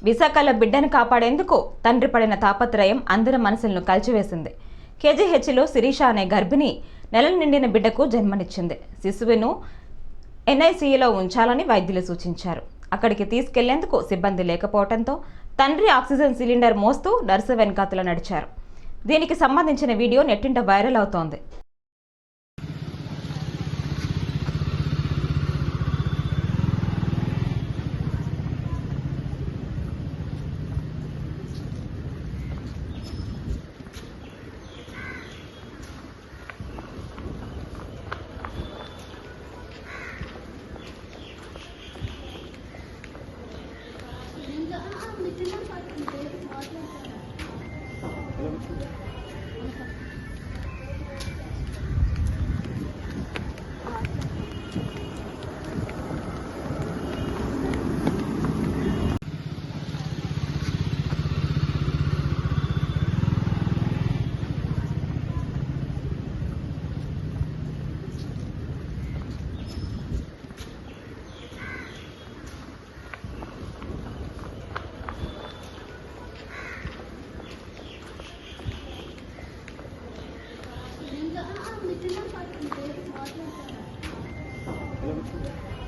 విశాఖలో బిడ్డను కాపాడేందుకు తండ్రి పడిన తాపత్రయం అందరి మనసులను కలిచివేసింది. కేజీహెచ్లో శిరీష అనే గర్భిణి నెలలు నిండిన బిడ్డకు జన్మనిచ్చింది. శిశువును ఎన్ఐసీయూలో ఉంచాలని వైద్యులు సూచించారు. అక్కడికి తీసుకెళ్లేందుకు సిబ్బంది లేకపోవడంతో తండ్రి ఆక్సిజన్ సిలిండర్ మోస్తూ నర్సు వెనకాతల నడిచారు. దీనికి సంబంధించిన వీడియో నెట్టింట వైరల్ అవుతోంది. Hello.